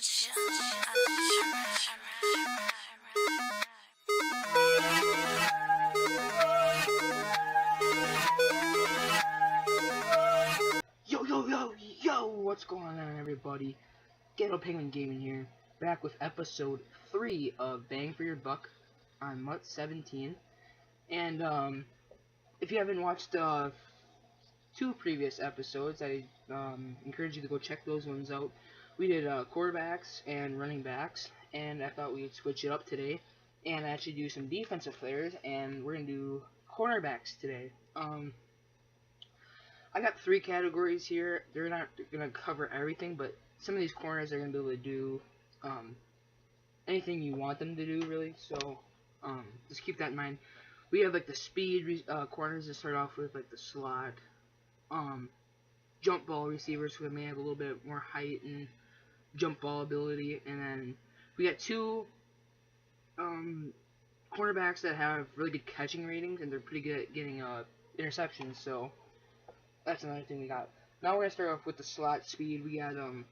Yo, what's going on, everybody? Ghetto Penguin Gaming here, back with episode 3 of Bang for Your Buck on MUT 17. And, if you haven't watched two previous episodes, I encourage you to go check those ones out. We did quarterbacks and running backs, and I thought we'd switch it up today and actually do some defensive players, and we're going to do cornerbacks today. I got 3 categories here. They're not going to cover everything, but some of these corners are going to be able to do anything you want them to do, really. So just keep that in mind. We have like the speed corners to start off with, like the slot, jump ball receivers who may have a little bit more height and jump ball ability, and then we got 2 cornerbacks that have really good catching ratings, and they're pretty good at getting interceptions. So that's another thing we got. Now we're gonna start off with the slot speed. We got I'm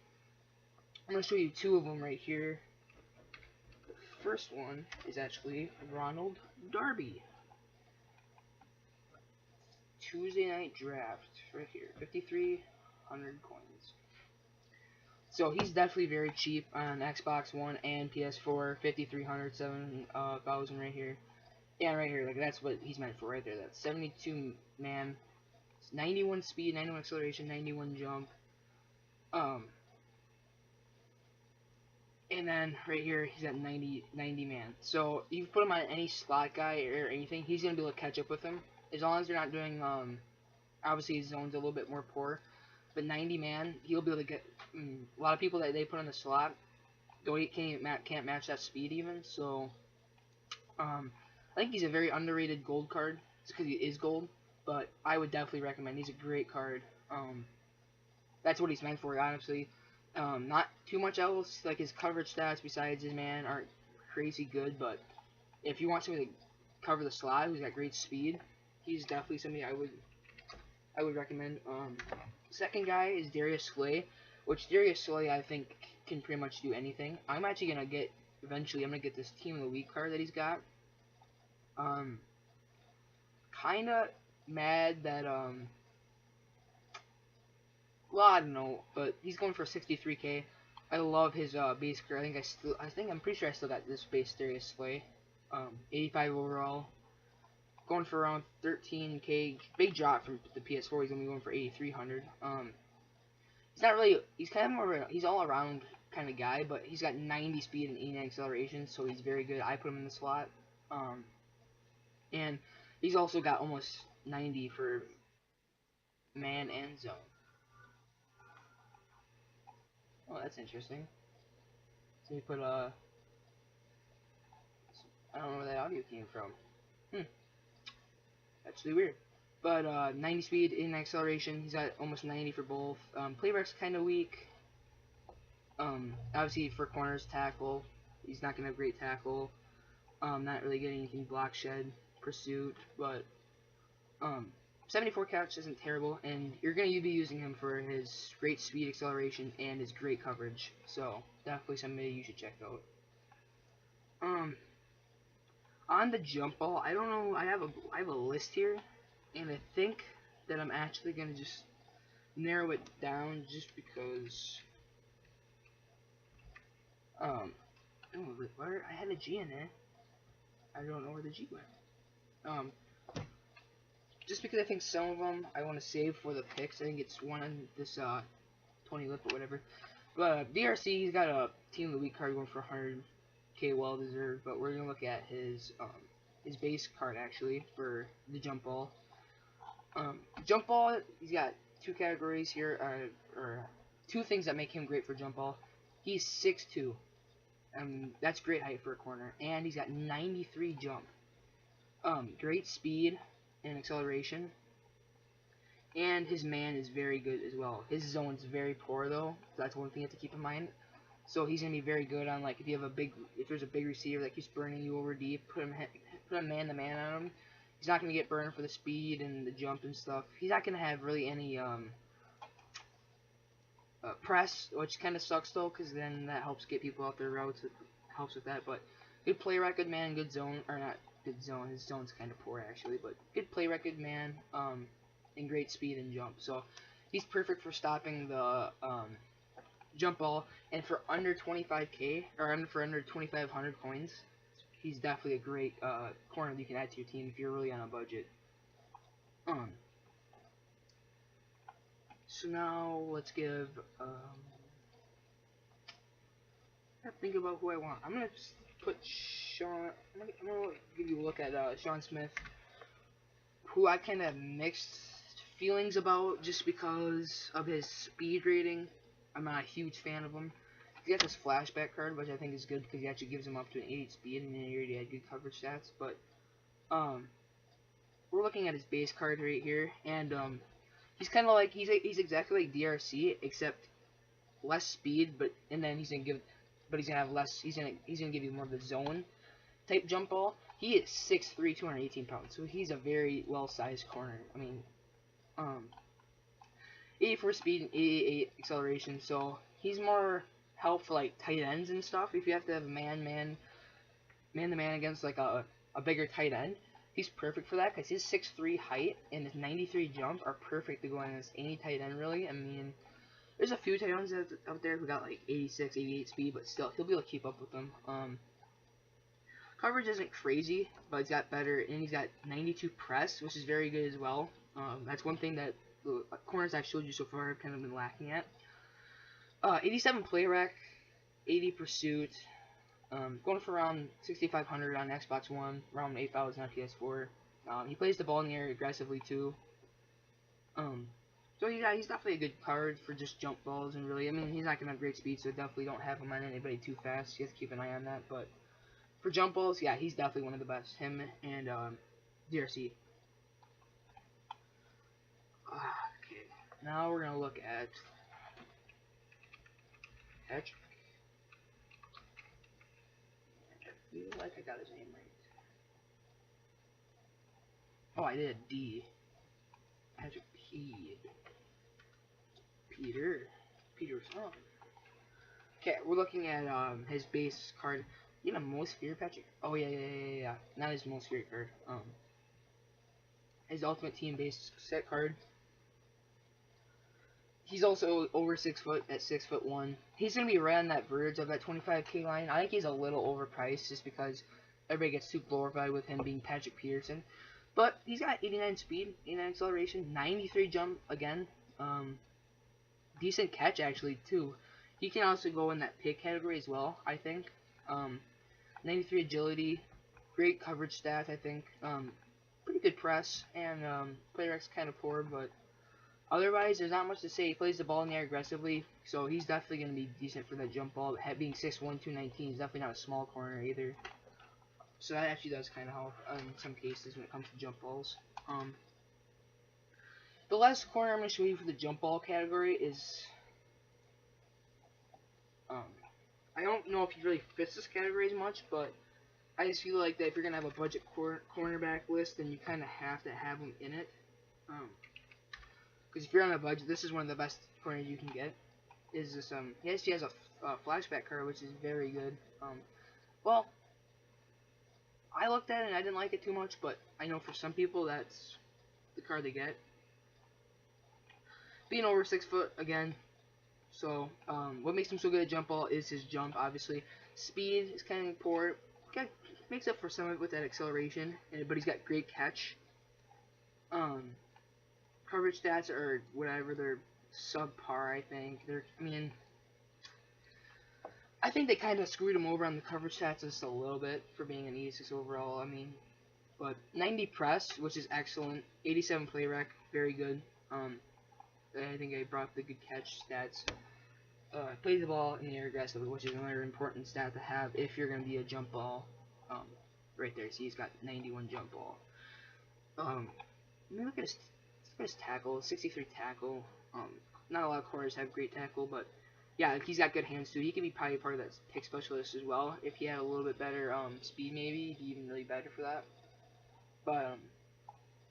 gonna show you 2 of them right here. The first one is actually Ronald Darby. Tuesday night draft right here, 5,300 coins. So he's definitely very cheap on Xbox One and PS4. 5,300, 7,000 right here. Yeah, right here, like that's what he's meant for right there. That's 72 man. 91 speed, 91 acceleration, 91 jump. And then right here he's at 90 man. So you put him on any slot guy or anything, he's gonna be able to catch up with him. As long as they're not doing obviously his zone's a little bit more poor. But 90 man, he'll be able to get a lot of people that they put on the slot can't match that speed even. So I think he's a very underrated gold card just because he is gold. But I would definitely recommend. He's a great card. That's what he's meant for, honestly. Not too much else. Like his coverage stats besides his man aren't crazy good. But if you want somebody to cover the slot who's got great speed, he's definitely somebody I would recommend. Second guy is Darius Slay, which Darius Slay I think can pretty much do anything. I'm actually gonna get eventually. I'm gonna get this Team of the Week card that he's got. Kinda mad that well, I don't know, but he's going for 63k. I love his base card. I'm pretty sure I still got this base Darius Slay. 85 overall, going for around 13k. Big drop from the PS4. He's gonna be going for 8,300. He's not really. He's kind of more of a, he's all around kind of guy, but he's got 90 speed and 89 acceleration, so he's very good. I put him in the slot. And he's also got almost 90 for man and zone. Oh, that's interesting. So we put I don't know where that audio came from. That's really weird. But 90 speed in acceleration. He's got almost 90 for both. Playback's kind of weak. Obviously for corners, tackle. He's not gonna have great tackle. Not really getting anything block, shed, pursuit, but 74 catch isn't terrible, and you're going to be using him for his great speed, acceleration, and his great coverage. So definitely somebody you should check out. On the jump ball, I don't know. I have a list here, and I think that I'm actually going to just narrow it down just because. Where I had a G in there. I don't know where the G went. Just because I think some of them I want to save for the picks. I think it's one on this 20 lip or whatever. But DRC, he's got a Team of the Week card going for 100k, well deserved. But we're gonna look at his base card actually for the jump ball. Jump ball, he's got 2 categories here, or 2 things that make him great for jump ball. He's 6'2". That's great height for a corner, and he's got 93 jump. Great speed and acceleration, and his man is very good as well. His zone's very poor though. That's one thing you have to keep in mind. So he's gonna be very good on, like, if there's a big receiver that keeps burning you over deep, put a man to man on him. He's not gonna get burned for the speed and the jump and stuff. He's not gonna have really any press, which kind of sucks though, because then that helps get people out their routes. It helps with that, but good play record man, good zone, or not good zone. His zone's kind of poor actually, but good play record man, and great speed and jump. So he's perfect for stopping the jump ball, and for under 25k or for under 2,500 coins, he's definitely a great corner that you can add to your team if you're really on a budget. So now let's give I think about who I want. I'm gonna put Sean. I'm gonna give you a look at Sean Smith, who I kind of mixed feelings about just because of his speed rating. I'm not a huge fan of him. He got this flashback card, which I think is good because he actually gives him up to an 88 speed, and he already had good coverage stats. But we're looking at his base card right here, and he's kind of like he's exactly like DRC except less speed, but then he's gonna have less. He's gonna give you more of the zone type jump ball. He is 6'3", 218 pounds, so he's a very well-sized corner. I mean, 84 speed and 88 acceleration, so he's more help for like tight ends and stuff. If you have to have man-to-man against like a bigger tight end, he's perfect for that because his 6'3" height and his 93 jump are perfect to go against any tight end really. I mean, there's a few tight ends out there who got like 86, 88 speed, but still he'll be able to keep up with them. Coverage isn't crazy, but he's got better, and he's got 92 press, which is very good as well. That's one thing that the corners I've showed you so far have kind of been lacking at. 87 play rec, 80 pursuit, going for around 6,500 on Xbox One, around 8,000 on PS4. He plays the ball in the air aggressively too. So yeah, he's definitely a good card for just jump balls, and really, I mean, he's not gonna have great speed, so definitely don't have him on anybody too fast. You have to keep an eye on that, but for jump balls, yeah, he's definitely one of the best. Him and DRC. Okay, now we're gonna look at Patrick. I feel like I got his name right. Oh, I did D. Patrick Peter's on. Okay, we're looking at his base card. You know, most fear Patrick. Oh yeah. Not his most fear card. His ultimate team base set card. He's also over 6 foot at 6'1". He's gonna be right on that verge of that 25k line. I think he's a little overpriced just because everybody gets too glorified with him being Patrick Peterson. But he's got 89 speed, 89 acceleration, 93 jump again. Decent catch actually too. He can also go in that pick category as well, I think. 93 agility, great coverage stats, I think. Pretty good press, and play rec's kind of poor, but otherwise there's not much to say. He plays the ball in the air aggressively, so he's definitely going to be decent for that jump ball. Being 6'1", 219, he's definitely not a small corner either. So that actually does kind of help in some cases when it comes to jump balls. The last corner I'm going to show you for the jump ball category is I don't know if he really fits this category as much, but I just feel like that if you're going to have a budget cornerback list, then you kind of have to have him in it. Because if you're on a budget, this is one of the best corners you can get. Is this he actually has a flashback card, which is very good. Well, I looked at it and I didn't like it too much, but I know for some people that's the card they get. Being over 6 foot again. So what makes him so good at jump ball is his jump, obviously. Speed is kind of poor. Makes up for some of it with that acceleration, but he's got great catch. Coverage stats are whatever, they're subpar, I think. I think they kind of screwed him over on the coverage stats just a little bit for being an 86 overall. But 90 press, which is excellent. 87 play rec, very good. I think I brought up the good catch stats. Plays the ball in the air aggressively, which is another important stat to have if you're going to be a jump ball. Right there, see, he's got 91 jump ball. Look at his tackle, 63 tackle. Not a lot of corners have great tackle, but yeah, he's got good hands too. He could be probably part of that pick specialist as well. If he had a little bit better speed, maybe he'd be even really better for that. But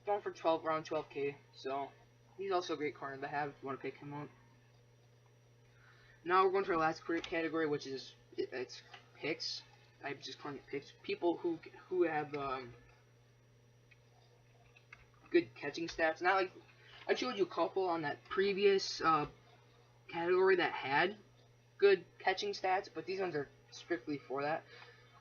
going for around 12k, so he's also a great corner to have if you want to pick him up. Now we're going to our last category, which is it's picks. I'm just calling it picks. People who have good catching stats. Not like I showed you a couple on that previous category that had good catching stats, but these ones are strictly for that.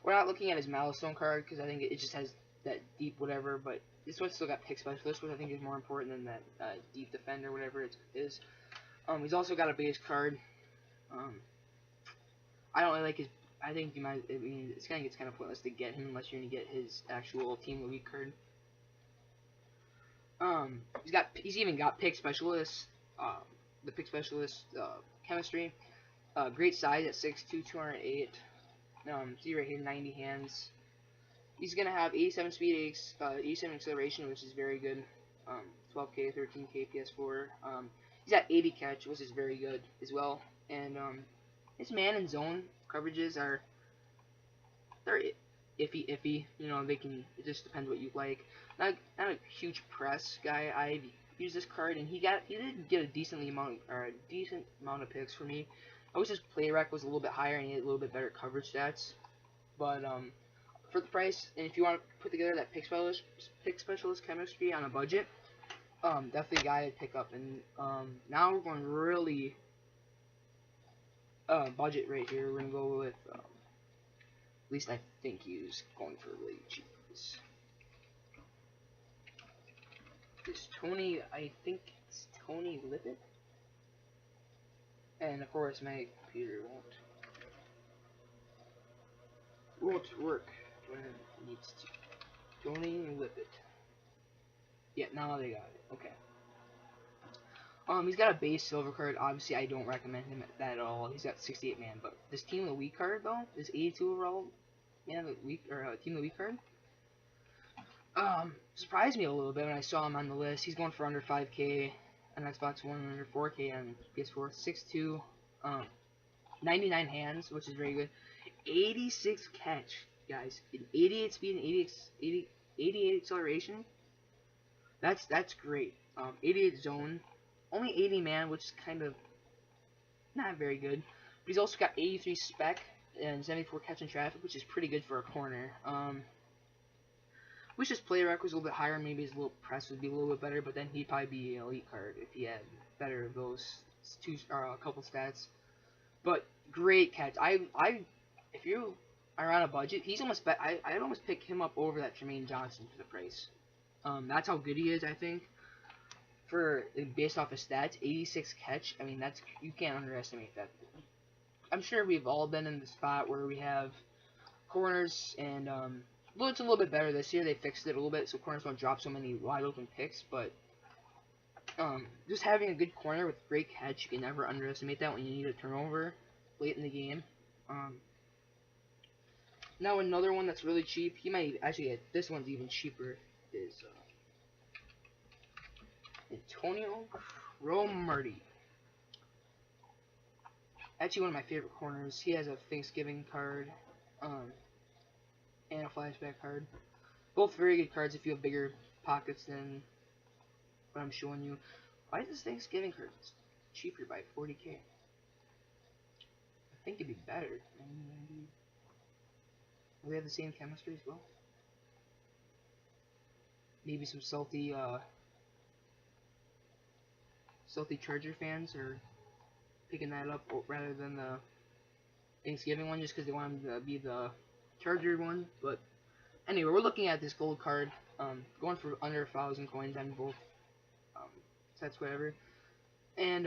We're not looking at his milestone card because I think it just has that deep whatever, but this one's still got pick specialist, which I think is more important than that deep defender, whatever it is. He's also got a base card. I don't really like his. I think you might. I mean, it's gets kind of pointless to get him unless you're gonna get his actual team of the week card. He's even got pick specialist. The pick specialist chemistry. Great size at 6'2", 208. See right here, 90 hands. He's gonna have 87 speed, 87 acceleration, which is very good. 12k, 13k PS4. He's got 80 catch, which is very good as well. And his man and zone coverages they're iffy. You know, they can. It just depends what you like. Not a huge press guy. I used this card and he did get a decent amount of picks for me. I wish his play rec was a little bit higher and he had a little bit better coverage stats. But for the price, and if you want to put together that pick specialist chemistry on a budget, definitely a guy to pick up. And now we're going really budget right here. We're gonna go with at least I think he's going for really cheap. This Tony, I think it's Tony Lippett. And of course my computer won't work when it needs to. Tony Lippett. Yeah, now they got it. Okay. He's got a base silver card. Obviously, I don't recommend him that at all. He's got 68 man, but this team of the week card though, this 82 overall man of the week or team of the week card, surprised me a little bit when I saw him on the list. He's going for under 5k on Xbox One, under 4k on PS4. 6'2", 99 hands, which is very good. 86 catch, guys. 88 speed and 88 acceleration. That's great. 88 zone. Only 80 man, which is kind of not very good. But he's also got 83 spec and 74 catch in traffic, which is pretty good for a corner. Wish his play rec was a little bit higher. Maybe his little press would be a little bit better, but then he'd probably be an elite card if he had better of those a couple stats. But great catch. If you are on a budget, he's almost I'd almost pick him up over that Jermaine Johnson for the price. That's how good he is, I think. For based off his stats, 86 catch. I mean, you can't underestimate that. I'm sure we've all been in the spot where we have corners, and it's a little bit better this year. They fixed it a little bit, so corners don't drop so many wide open picks. But just having a good corner with great catch, you can never underestimate that when you need a turnover late in the game. Now another one that's really cheap. He might actually get this one's even cheaper. Is Antonio Cromartie. Actually, one of my favorite corners. He has a Thanksgiving card, and a flashback card. Both very good cards if you have bigger pockets than what I'm showing you. Why is this Thanksgiving card cheaper by 40k? I think it'd be better. Will they have the same chemistry as well? Maybe some salty Charger fans are picking that up rather than the Thanksgiving one, just because they want them to be the Charger one. But anyway, we're looking at this gold card, going for under 1,000 coins on both sets, whatever. And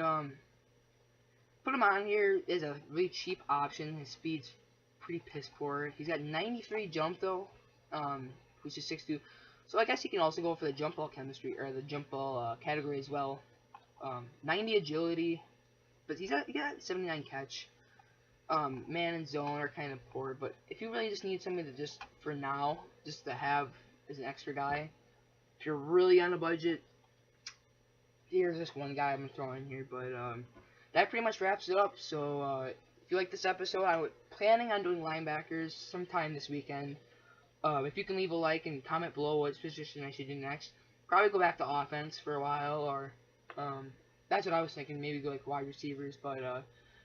put him on here is a really cheap option. His speed's pretty piss poor. He's got 93 jump though, which is 6'2". So I guess he can also go for the jump ball chemistry or the jump ball category as well. 90 agility, but he got 79 catch. Man and zone are kind of poor, but if you really just need something to just for now, just to have as an extra guy, if you're really on a budget, here's this one guy I'm throwing here. But that pretty much wraps it up. So if you like this episode, I'm planning on doing linebackers sometime this weekend. If you can leave a like and comment below what position I should do next. Probably go back to offense for a while, or that's what I was thinking. Maybe go like wide receivers, but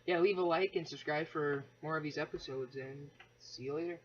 yeah, leave a like and subscribe for more of these episodes, and see you later.